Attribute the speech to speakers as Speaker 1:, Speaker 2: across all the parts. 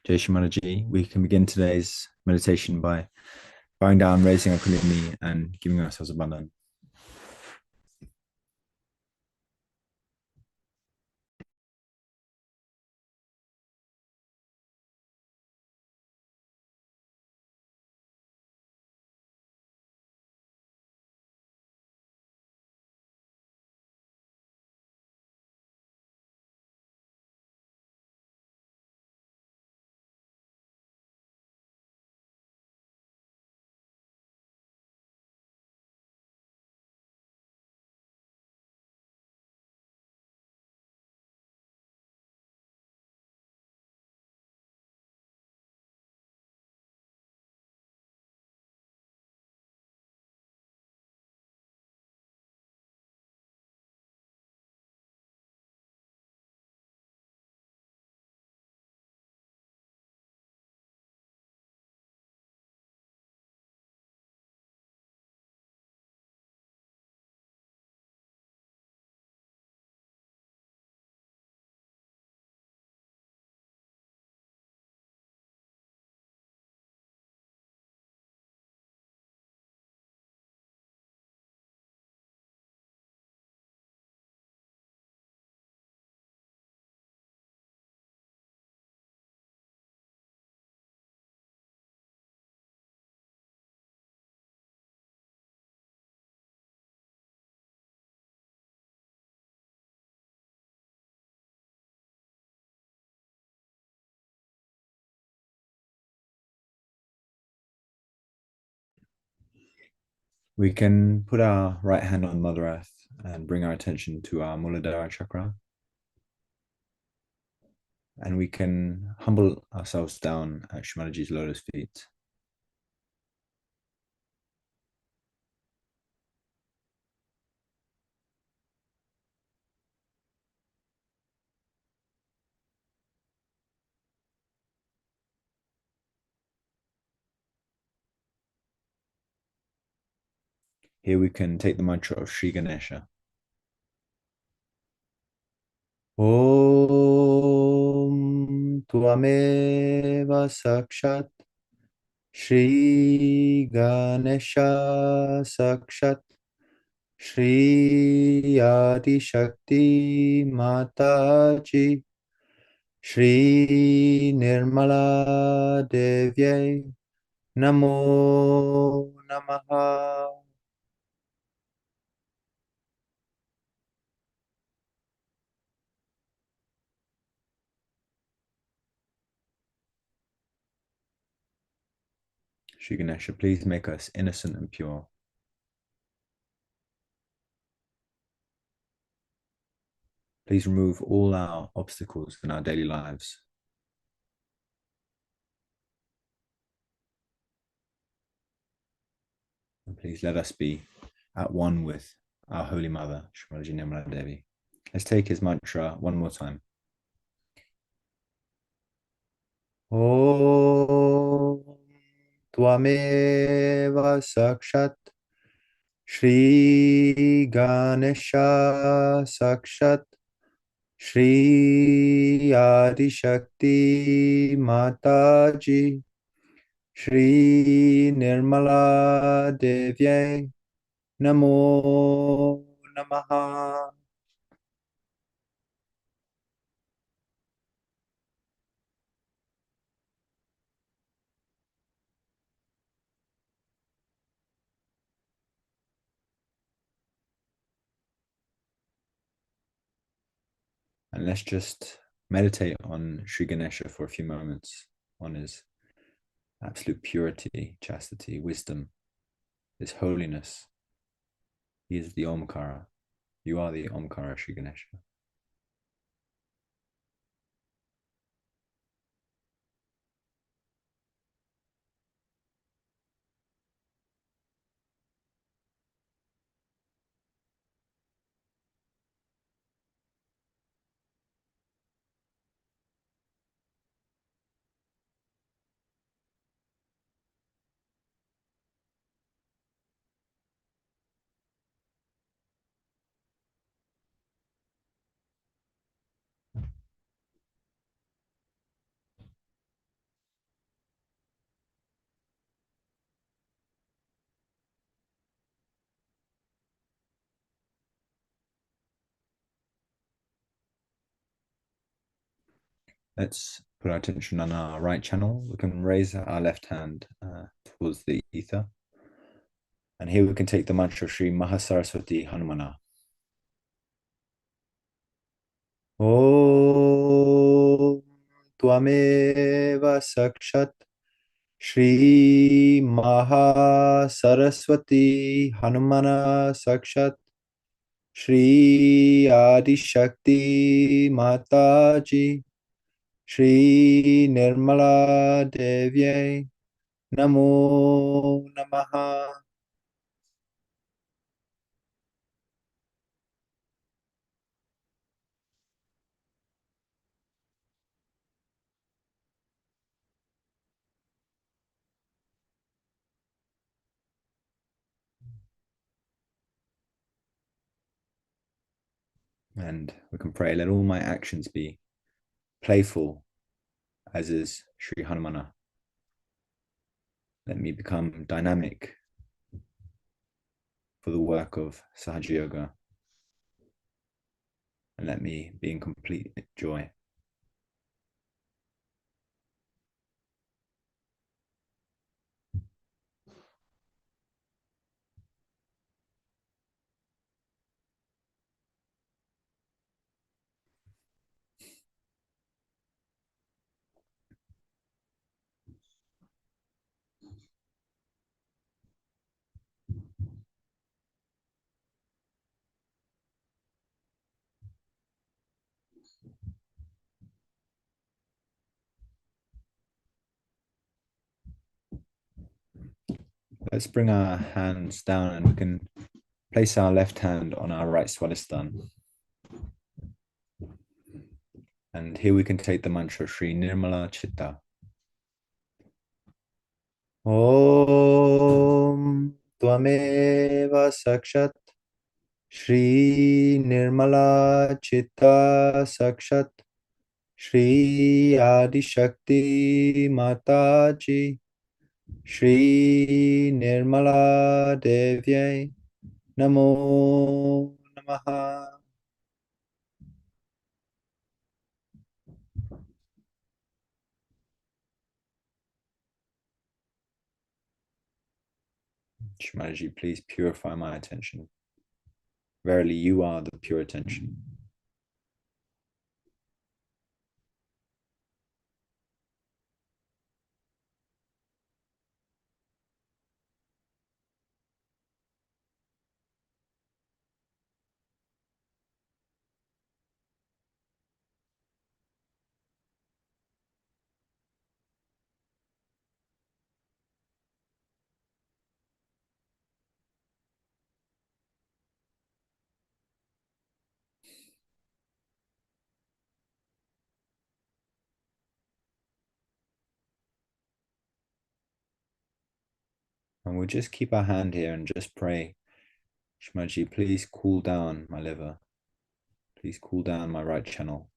Speaker 1: Jai Shimanaji. We can begin today's meditation by bowing down, raising our Kundalini, and giving ourselves a bandhan. We can put our right hand on Mother Earth and bring our attention to our Muladhara chakra. And we can humble ourselves down at Shimanaji's lotus feet. Here we can take the mantra of Sri Ganesha. Om Tvameva Sakshat Shri Ganesha Sakshat Shri Adi Shakti Mataji Shri Nirmala Devye Namo Namaha. Shri Ganesha, please make us innocent and pure. Please remove all our obstacles in our daily lives. And please let us be at one with our Holy Mother, Shrimaji Nirmala Devi. Let's take his mantra one more time. Om Tvameva Sakshat Shri Ganesha Sakshat Shri Adi Shakti Mataji Shri Nirmala Devye Namo Namaha. And let's just meditate on Sri Ganesha for a few moments, on his absolute purity, chastity, wisdom, his holiness. He is the Omkara. You are the Omkara, Sri Ganesha. Let's put our attention on our right channel. We can raise our left hand towards the ether. And here we can take the mantra Shri Mahasaraswati Hanumana. Om Tvameva Sakshat Shri Mahasaraswati Hanumana Sakshat Shri Adi Shakti Mataji Shri Nirmala Devye Namo Namaha. And we can pray, let all my actions be playful, as is Sri Hanumana. Let me become dynamic for the work of Sahaja Yoga. And let me be in complete joy. Let's bring our hands down and we can place our left hand on our right swadhisthana. And here we can take the mantra Shri Nirmala Chitta. Om Tvameva Sakshat Shri Nirmala Chitta Sakshat Shri Adi Shakti Mataji Shri Nirmala Devye Namo Namaha. Shmaji, please purify my attention. Verily, you are the pure attention. And we'll just keep our hand here and just pray, Shmaji, please cool down my liver. Please cool down my right channel.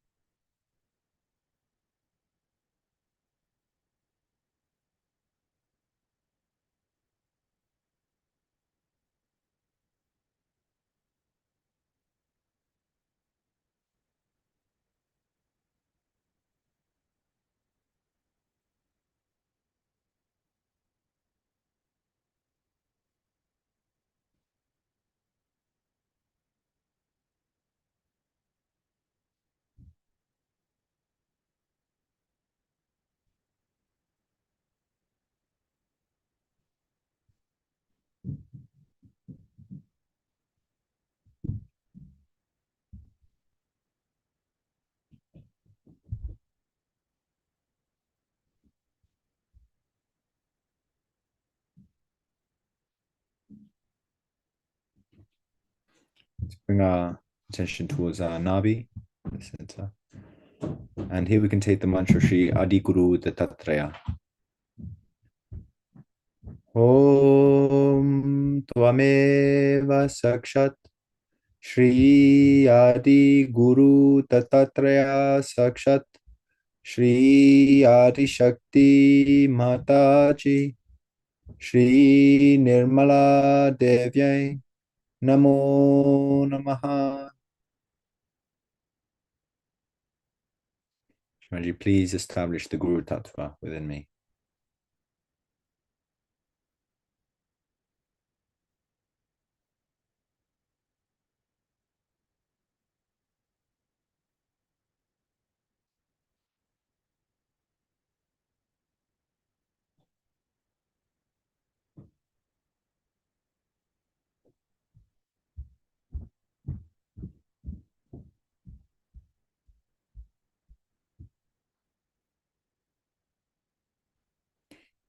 Speaker 1: Let's bring our attention towards our Nabi, the center. And here we can take the mantra Shri Adi Guru Dattatraya. Om Tvameva Sakshat Shri Adi Guru Dattatraya Sakshat Shri Adi Shakti Mataji Shri Nirmala Devye Namo Namaha. Shamaji, please establish the Guru Tattva within me.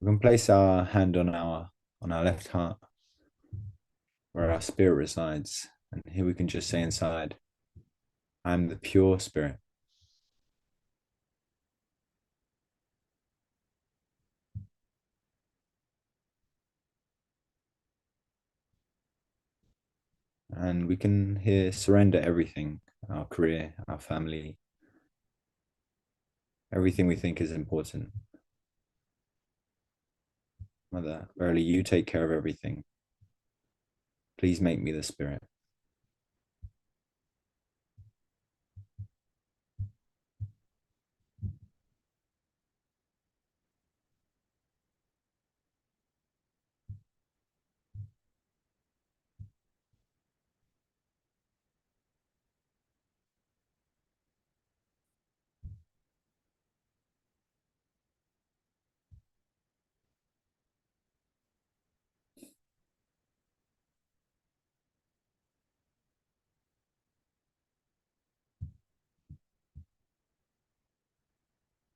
Speaker 1: We can place our hand on our left heart where our spirit resides. And here we can just say inside, I'm the pure spirit. And we can here surrender everything, our career, our family, everything we think is important. Mother, verily you take care of everything. Please make me the spirit.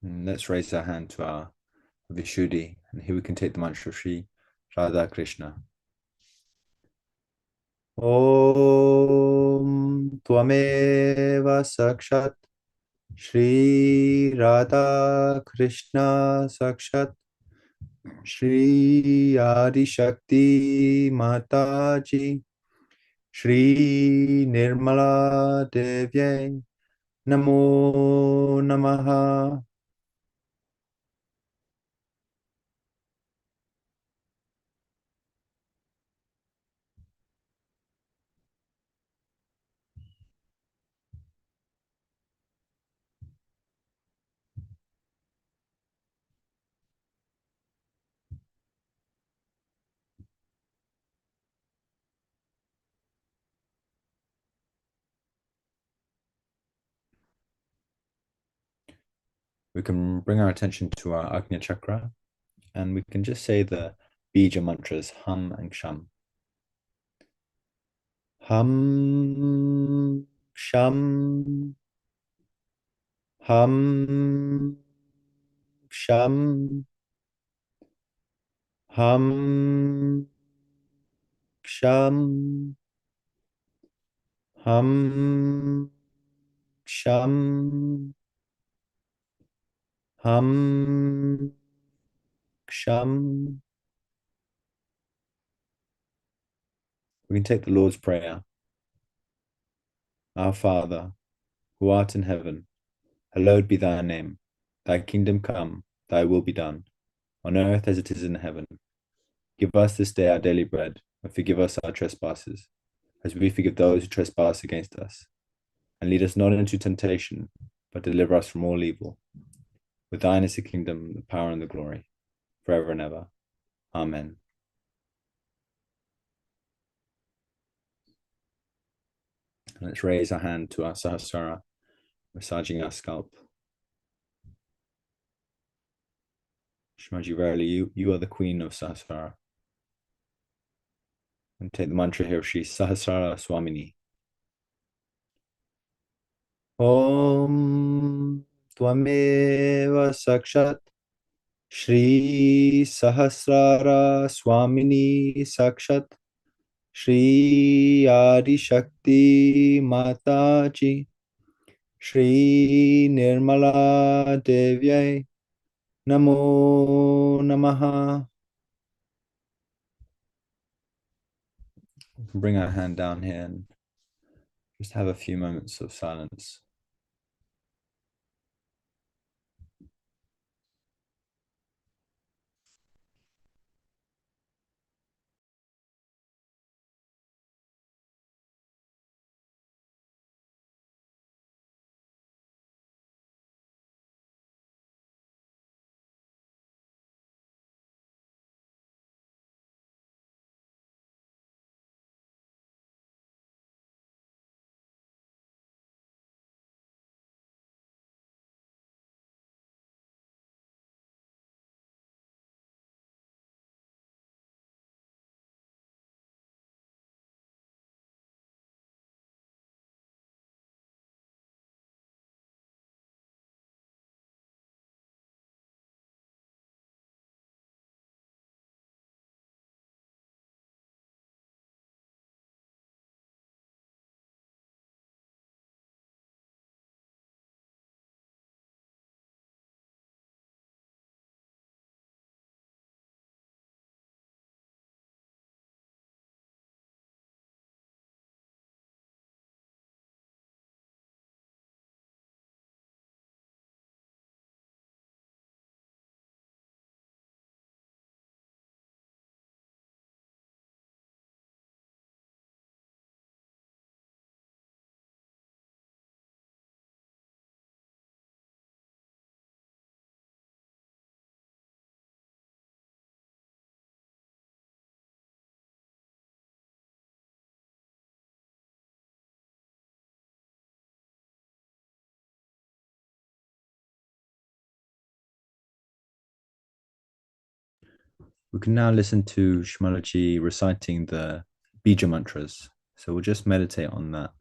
Speaker 1: And let's raise our hand to our Vishuddhi. And here we can take the mantra of Shri Radha Krishna. Om Tvameva Sakshat Shri Radha Krishna Sakshat Shri Adi Shakti Mataji Shri Nirmala Devye Namo Namaha. We can bring our attention to our Agnya Chakra and we can just say the Bija mantras Hum and Ksham. Hum, Ksham, Hum, Ksham, Hum, Ksham, Hum, Ksham, Hum, Ksham. We can take the Lord's Prayer. Our Father, who art in heaven, hallowed be thy name. Thy kingdom come, thy will be done, on earth as it is in heaven. Give us this day our daily bread, and forgive us our trespasses, as we forgive those who trespass against us. And lead us not into temptation, but deliver us from all evil. For thine is the kingdom, the power, and the glory, forever and ever. Amen. And let's raise our hand to our Sahasrara, massaging our scalp. Shamaji, verily, you are the queen of Sahasrara. And take the mantra here of Shri Sahasrara Swamini. Om Tvameva Sakshat Shri Sahasrara Swamini Sakshat Shri Adi Shakti Mataji Shri Nirmala Devye Namo Namaha. We can bring our hand down here and just have a few moments of silence. We can now listen to Shmalaji reciting the Bija mantras. So we'll just meditate on that.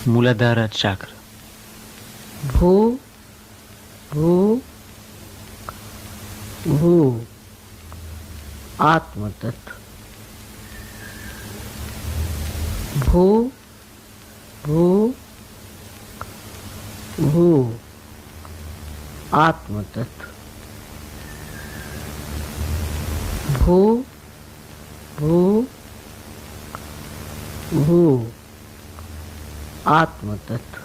Speaker 2: Muladhara chakra.
Speaker 3: Bhu, bhu, bhu. Atma Tattva. Bhu, bhu, bhu. Atma Tattva. Bhu, bhu, bhu. Atma Tattva.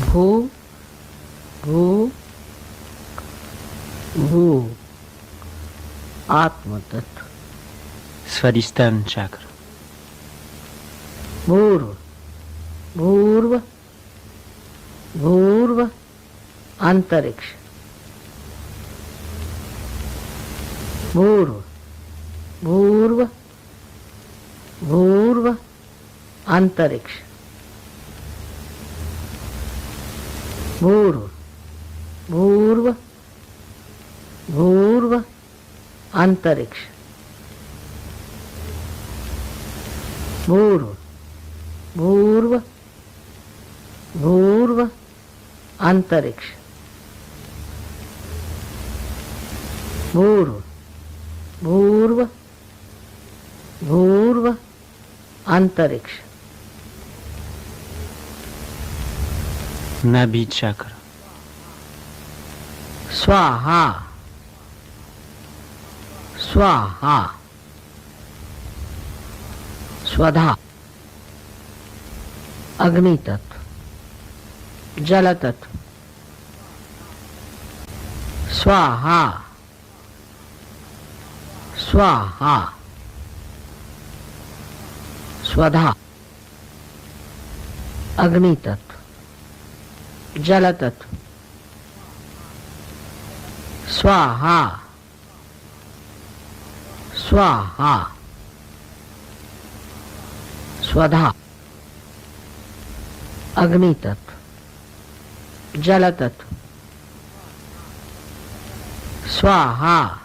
Speaker 3: Bhu, bhu, bhu. Atma Tattva.
Speaker 2: Svadhisthana chakra.
Speaker 3: Bhurva, bhurva, bhurva, antariksha. Bhurva, bhurva, bhurva, antariksha. Bhurva, bhurva, bhurva, antariksha. Bhurva, bhurva, bhurva, antariksha. Bhurva, bhurva, bhurva, antariksha.
Speaker 2: Nabhi chakra.
Speaker 3: Swaha, swaha. स्वधा, अग्नि तत्व, जल तत्व. स्वाहा, स्वाहा. स्वधा, अग्नि तत्व, जल तत्व. स्वाहा, स्वाहा. स्वधा, अग्नि तत्व, जल तत्व. स्वाहा,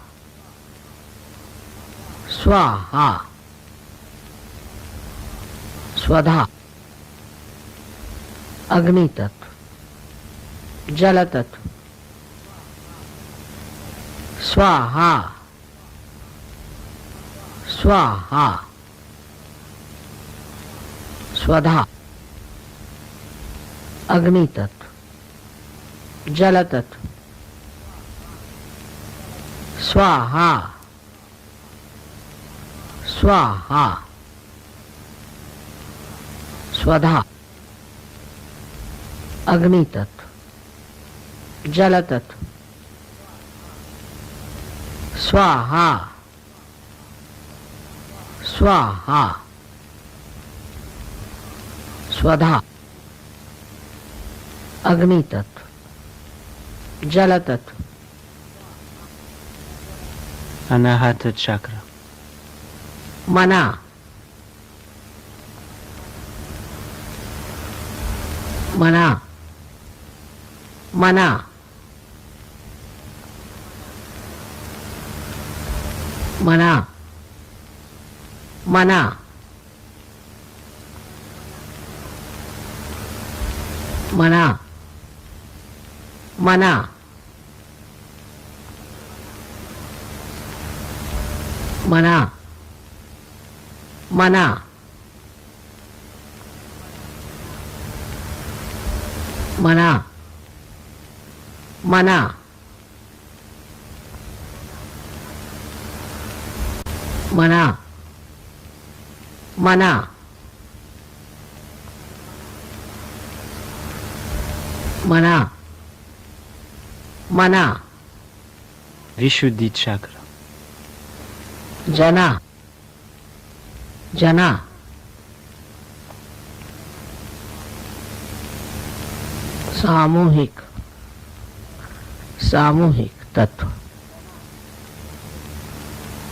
Speaker 3: स्वाहा. स्वधा, अग्नि तत्व, जल तत्व. स्वाहा, स्वाहा. स्वधा, अग्नि तत्व, जल तत्व. स्वाहा, स्वाहा. स्वधा, अग्नि तत्व, जल तत्व. स्वाहा, स्वाहा. स्वधा, अग्नि तत्व, जल तत्व.
Speaker 2: Anahata chakra.
Speaker 3: मना, मना, मना. मना, मना. मना, मना. मना, मना. मना, मना. मना, मना. मना, मना.
Speaker 2: Vishuddhi chakra.
Speaker 3: जना, जना. सामूहिक, सामूहिक तत्व.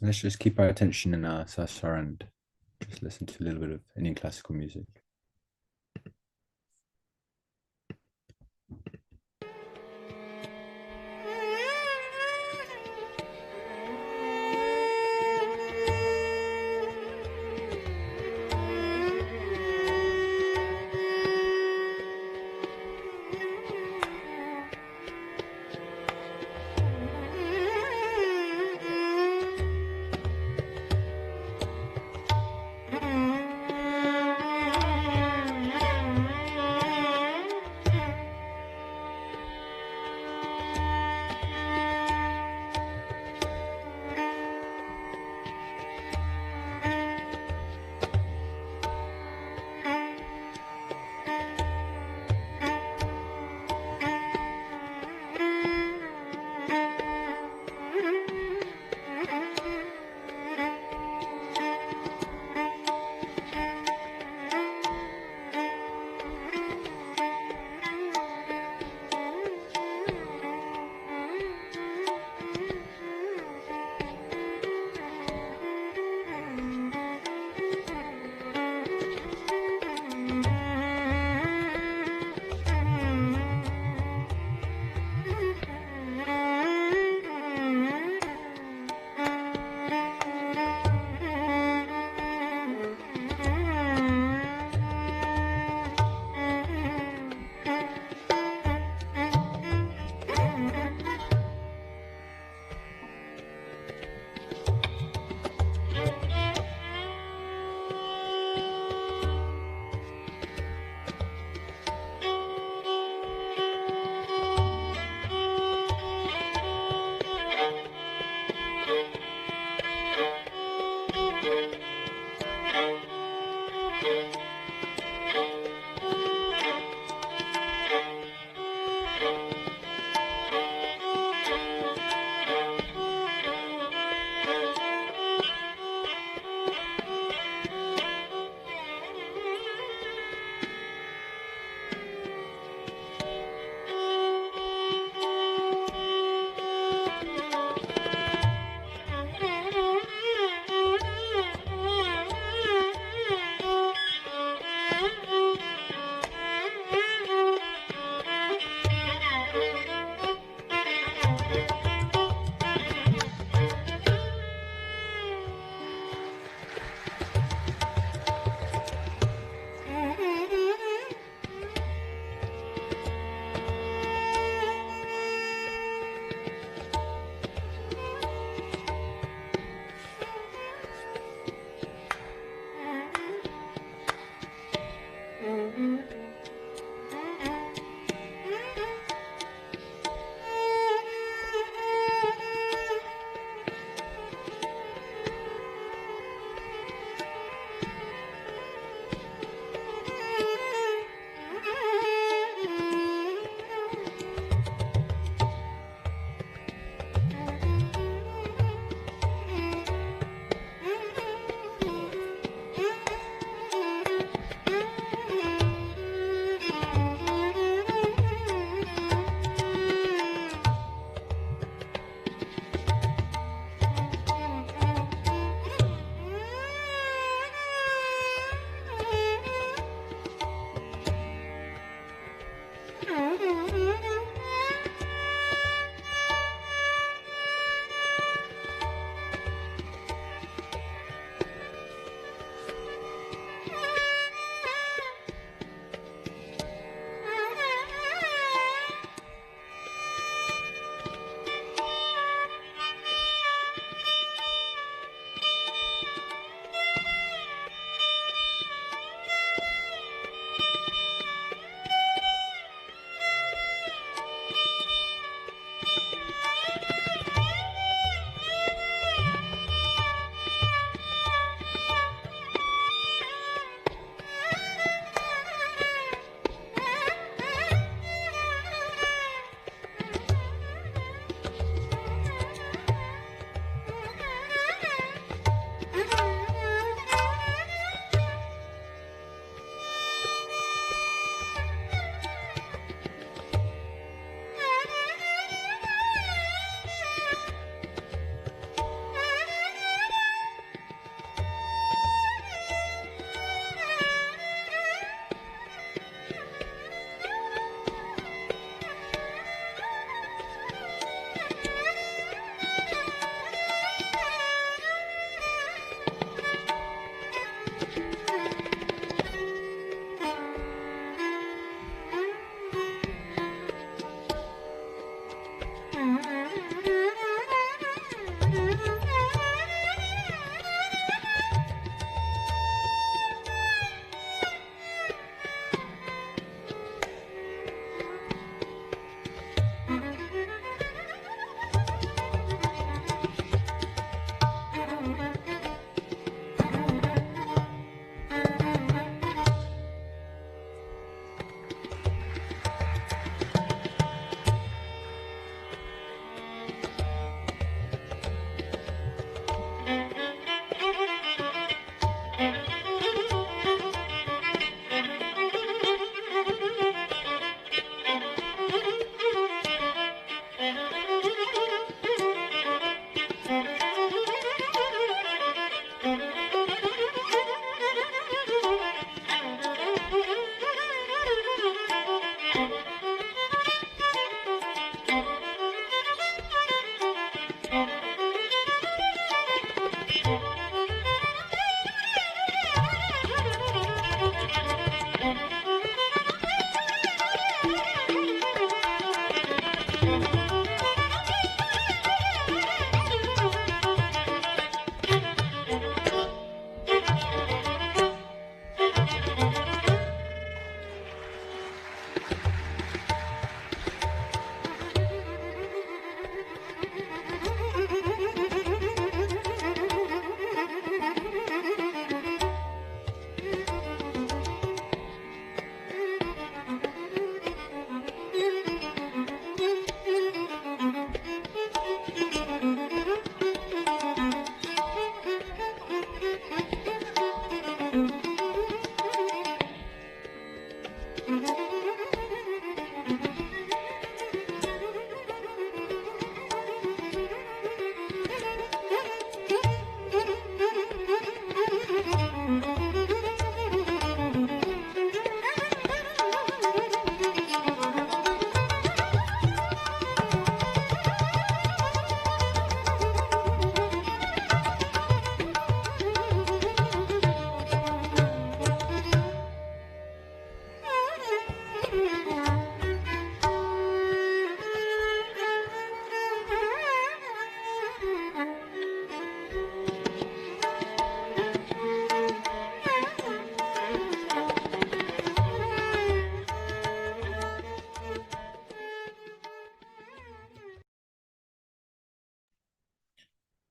Speaker 1: Let's just keep our attention in our sasar and just listen to a little bit of Indian classical music.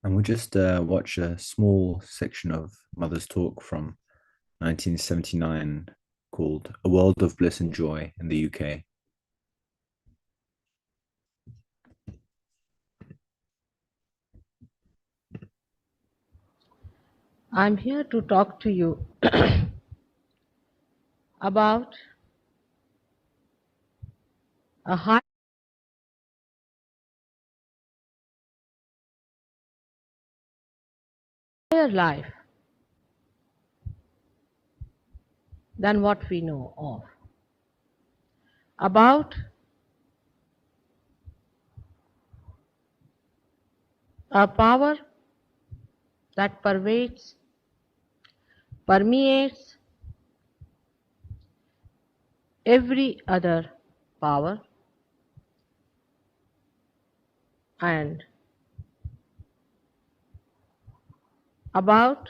Speaker 1: And we'll just watch a small section of Mother's talk from 1979 called A World of Bliss and Joy in the UK.
Speaker 3: I'm here to talk to you about a higher life than what we know of, about a power that permeates every other power, and about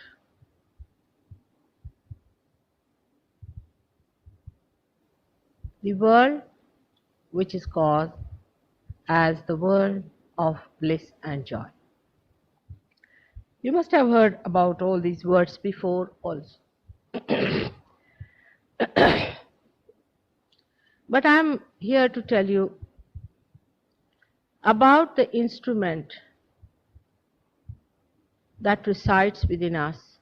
Speaker 3: the world which is called as the world of bliss and joy. You must have heard about all these words before also. But I'm here to tell you about the instrument that resides within us,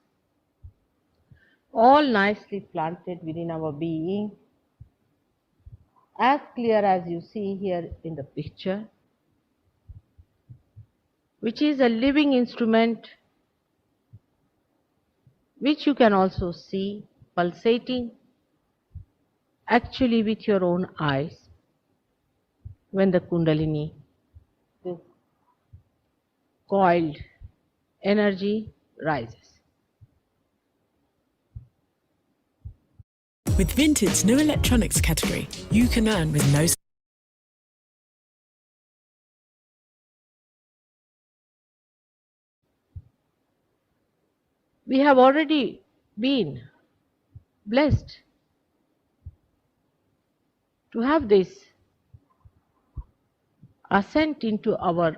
Speaker 3: all nicely planted within our being, as clear as you see here in the picture, which is a living instrument which you can also see pulsating actually with your own eyes when the Kundalini, this coiled energy, rises.
Speaker 4: With Vinted's new electronics category, you can earn with no.
Speaker 3: We have already been blessed to have this ascent into our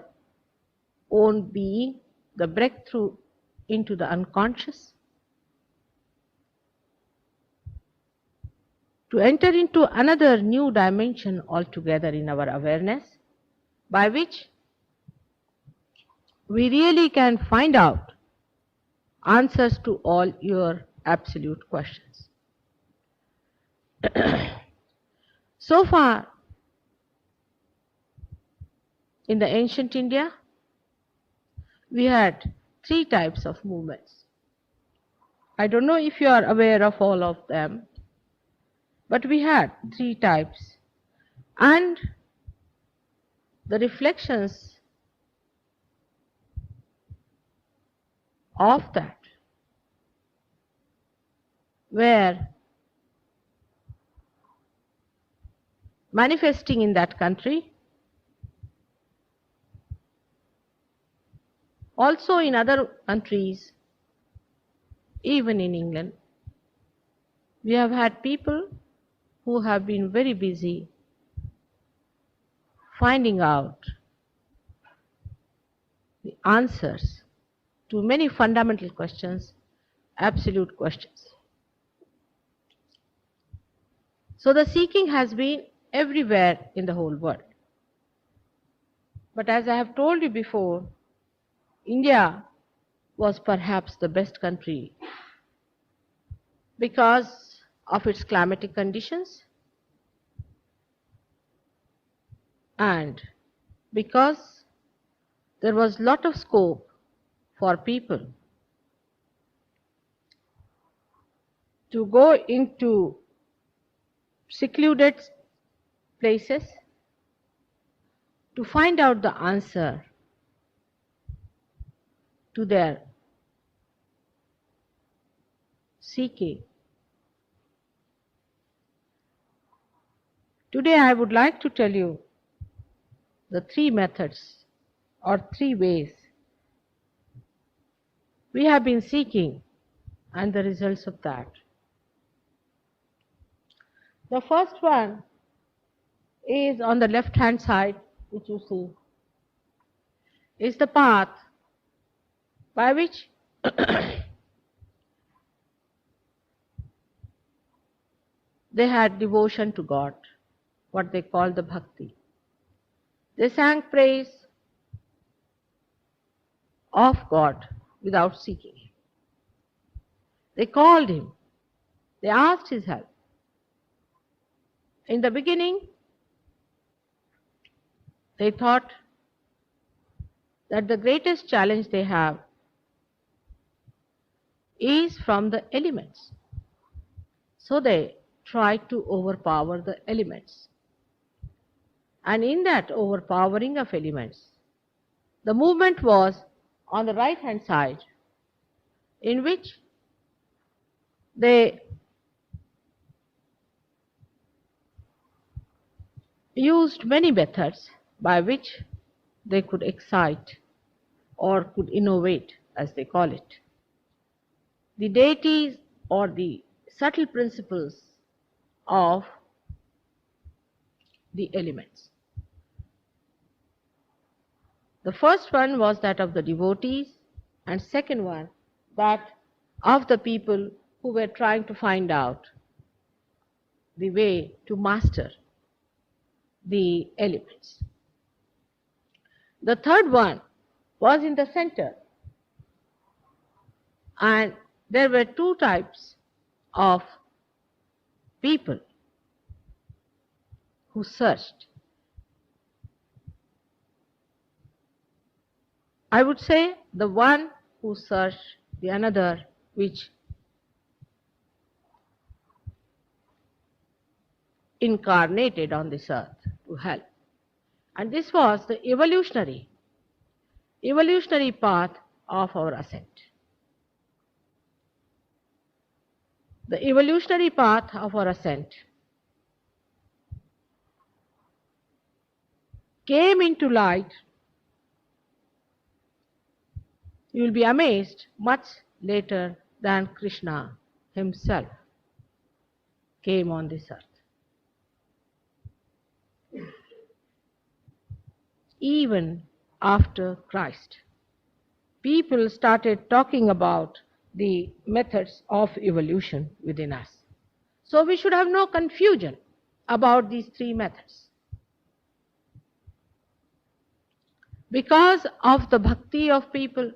Speaker 3: own being, the breakthrough into the unconscious, to enter into another new dimension altogether in our awareness, by which we really can find out answers to all your absolute questions. So far, in the ancient India, we had 3 types of movements. I don't know if you are aware of all of them, but we had 3 types, and the reflections of that were manifesting in that country, also in other countries, even in England. We have had people who have been very busy finding out the answers to many fundamental questions, absolute questions. So the seeking has been everywhere in the whole world. But as I have told you before, India was perhaps the best country because of its climatic conditions, And because there was lot of scope for people to go into secluded places to find out the answer to their seeking. Today I would like to tell you the three methods or three ways we have been seeking and the results of that. The first one is on the left hand side, which you see, is the path by which they had devotion to God, what they call the bhakti. They sang praise of God without seeking Him. They called Him. They asked His help. In the beginning, they thought that the greatest challenge they have is from the elements. So they tried to overpower the elements. And in that overpowering of elements, the movement was on the right hand side, in which they used many methods by which they could excite or could innovate, as they call it, the deities or the subtle principles of the elements. The first one was that of the devotees, and second one that of the people who were trying to find out the way to master the elements. The third one was in the center, and there were two types of people who searched. I would say the one who searched, the another which incarnated on this earth to help. And this was the evolutionary path of our ascent. The evolutionary path of our ascent came into light, you will be amazed, much later than Krishna himself came on this earth. Even after Christ, people started talking about the methods of evolution within us. So we should have no confusion about these three methods. Because of the bhakti of people,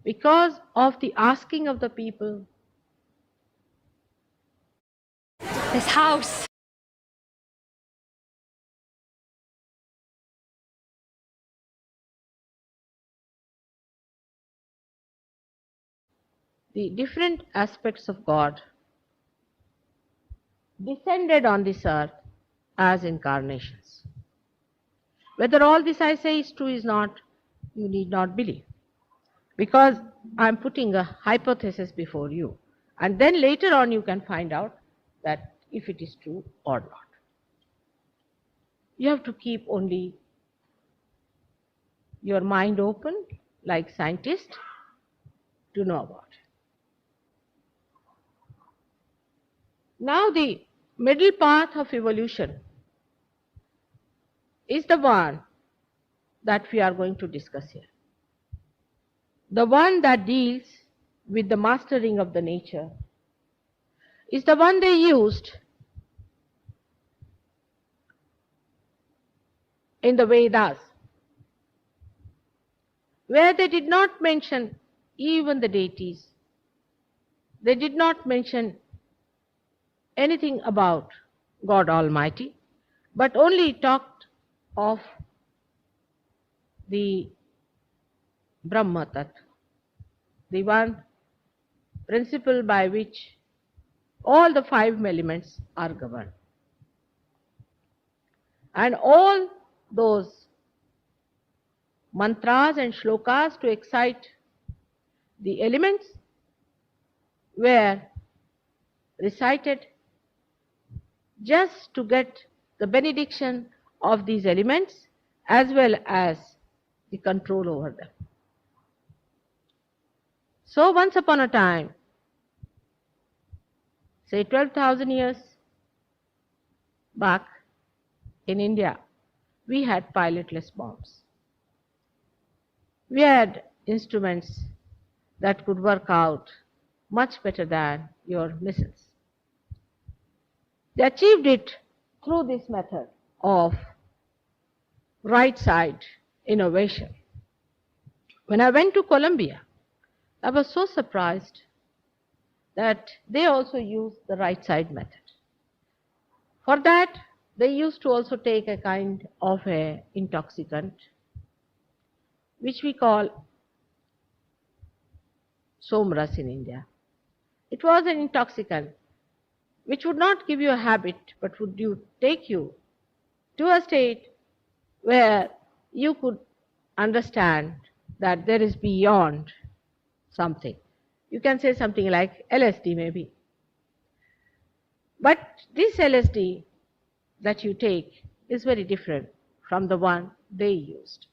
Speaker 3: because of the asking of the people,
Speaker 5: this house.
Speaker 3: the different aspects of God descended on this earth as incarnations. Whether all this I say is true is not, you need not believe. Because I am putting a hypothesis before you. And then later on you can find out that if it is true or not. You have to keep only your mind open, like scientists, to know about it. Now the middle path of evolution is the one that we are going to discuss here. The one that deals with the mastering of the nature is the one they used in the Vedas, where they did not mention even the deities. They did not mention anything about God Almighty, but only talked of the Brahma Tattva, the one principle by which all the five elements are governed. And all those mantras and shlokas to excite the elements were recited just to get the benediction of these elements as well as the control over them. So once upon a time, say 12,000 years back in India, we had pilotless bombs. We had instruments that could work out much better than your missiles. They achieved it through this method of right side innovation. When I went to Colombia, I was so surprised that they also used the right side method. For that, they used to also take a kind of a intoxicant, which we call somras in India. It was an intoxicant which would not give you a habit, but would take you to a state where you could understand that there is beyond something. You can say something like LSD maybe. But this LSD that you take is very different from the one they used.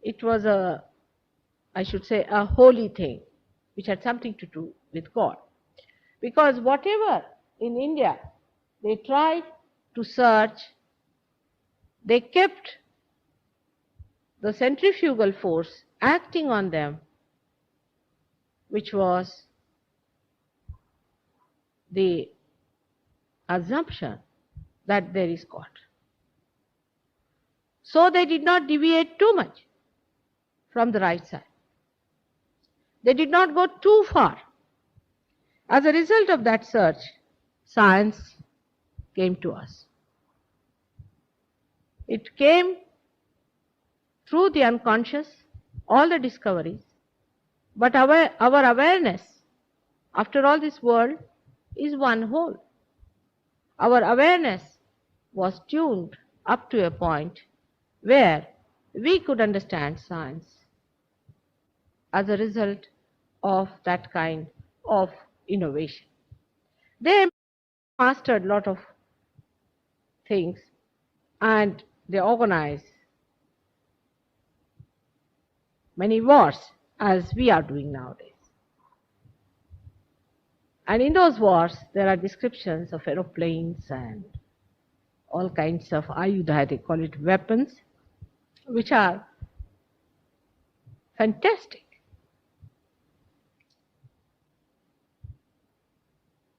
Speaker 3: It was I should say, a holy thing which had something to do with God. Because whatever in India they tried to search, they kept the centrifugal force acting on them, which was the assumption that there is God. So they did not deviate too much from the right side. They did not go too far. As a result of that search, science came to us. It came through the unconscious, all the discoveries, but our awareness, after all, this world is one whole. Our awareness was tuned up to a point where we could understand science as a result of that kind of innovation. They mastered a lot of things and they organized many wars as we are doing nowadays. And in those wars, there are descriptions of aeroplanes and all kinds of ayudha, they call it weapons, which are fantastic.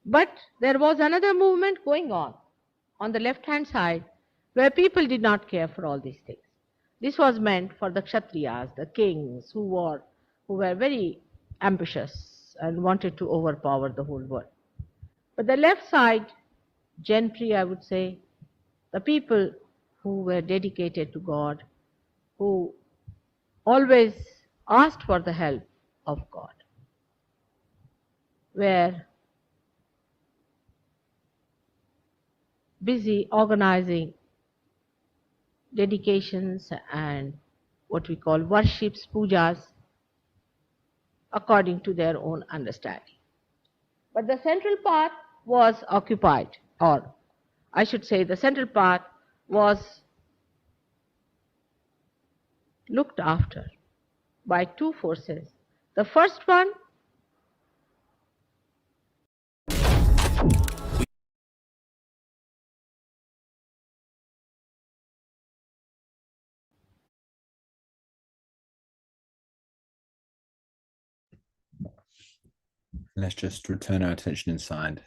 Speaker 3: But there was another movement going on the left-hand side, where people did not care for all these things. This was meant for the Kshatriyas, the kings, who were very ambitious and wanted to overpower the whole world. But the left side, gentry, I would say, the people who were dedicated to God, who always asked for the help of God, were busy organizing dedications and what we call worships, pujas, according to their own understanding. But the central part was occupied, or I should say the central part was looked after by two forces. The first one
Speaker 1: Let's just return our attention inside.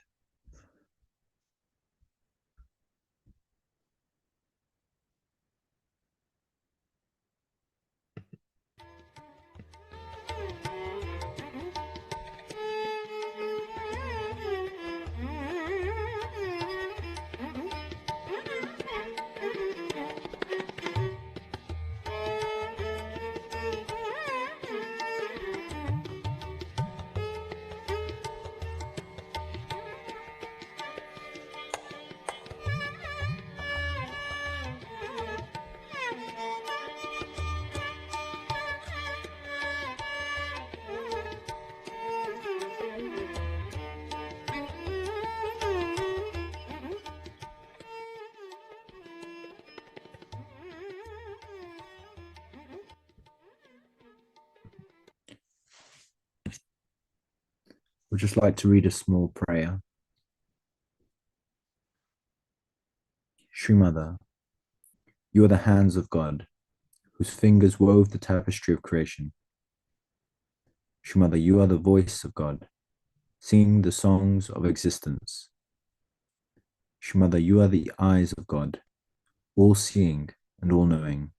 Speaker 1: would just like to read a small prayer. Sri Mother, you are the hands of God, whose fingers wove the tapestry of creation. Sri Mother, you are the voice of God, singing the songs of existence. Sri Mother, you are the eyes of God, all seeing and all knowing.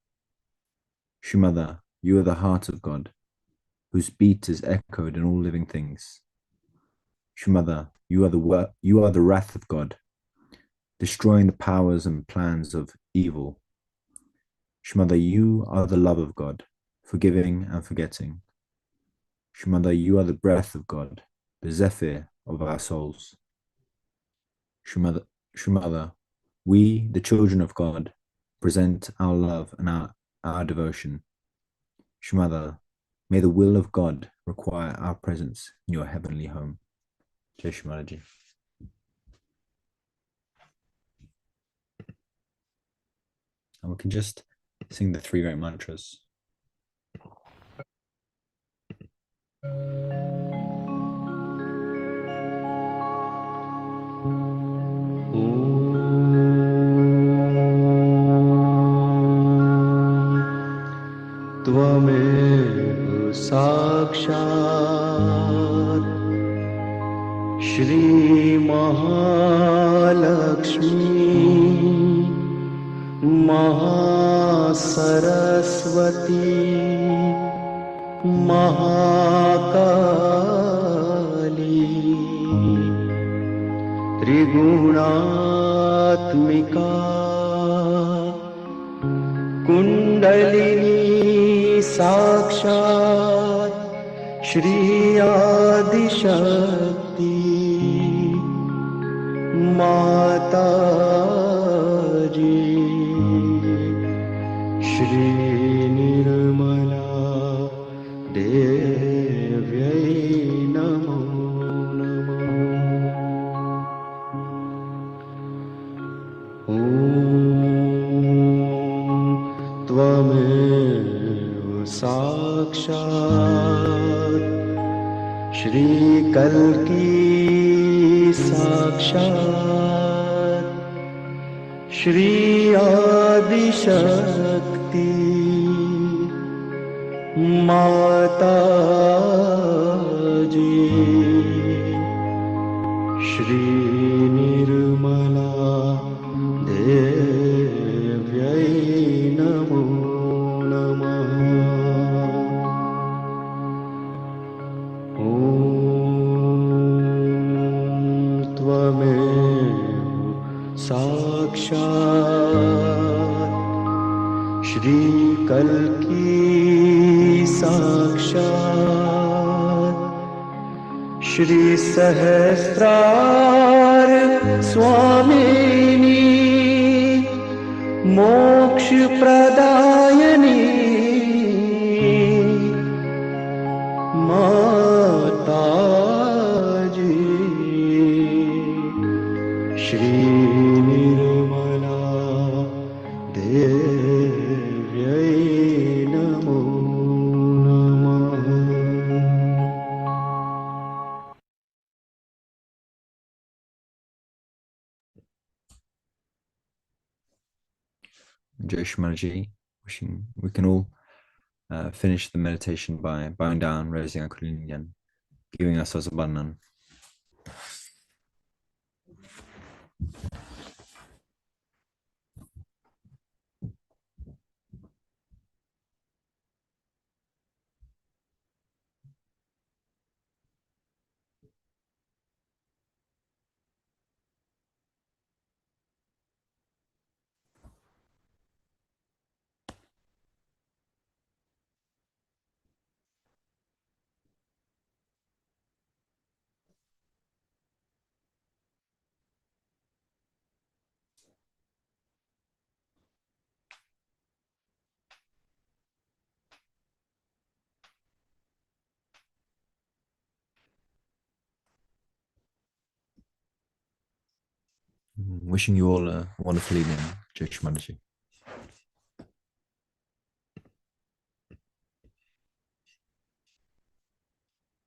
Speaker 1: Sri Mother, you are the heart of God, whose beat is echoed in all living things. Sri Mother, you are the wrath of God, destroying the powers and plans of evil. Sri Mother, you are the love of God, forgiving and forgetting. Sri Mother, you are the breath of God, the zephyr of our souls. Sri Mother, we, the children of God, present our love and our devotion. Sri Mother, may the will of God require our presence in your heavenly home. Jai Shri Mataji. And we can just sing the three great mantras.
Speaker 2: त्वमेव साक्षात् श्रीमहालक्ष्मी महासरस्वती महाकाली त्रिगुणात्मिका कुण्डलिनी साक्षात् श्री आदिशक्ति माता जी श्री निर्मला देव्यै नमो नमः। ॐ त्वमेव साक्षात् श्रीकल्की साक्षात् श्री आदिशक्ति माता जी श्री निर्मला देव्यै नमो नमः। ॐ त्वमेव साक्षात् श्रीकल्की साक्षात् श्री सहस्रार स्वामिनी मोक्ष प्रदायिनी माता जी श्री निर्मला देव्यै नमो नमः।
Speaker 1: Jai Shri Mataji. Wishing we can all finish the meditation by bowing down, raising our Kundalini and giving ourselves a bandhan. Wishing you all a wonderful evening. Jai Shri Mataji.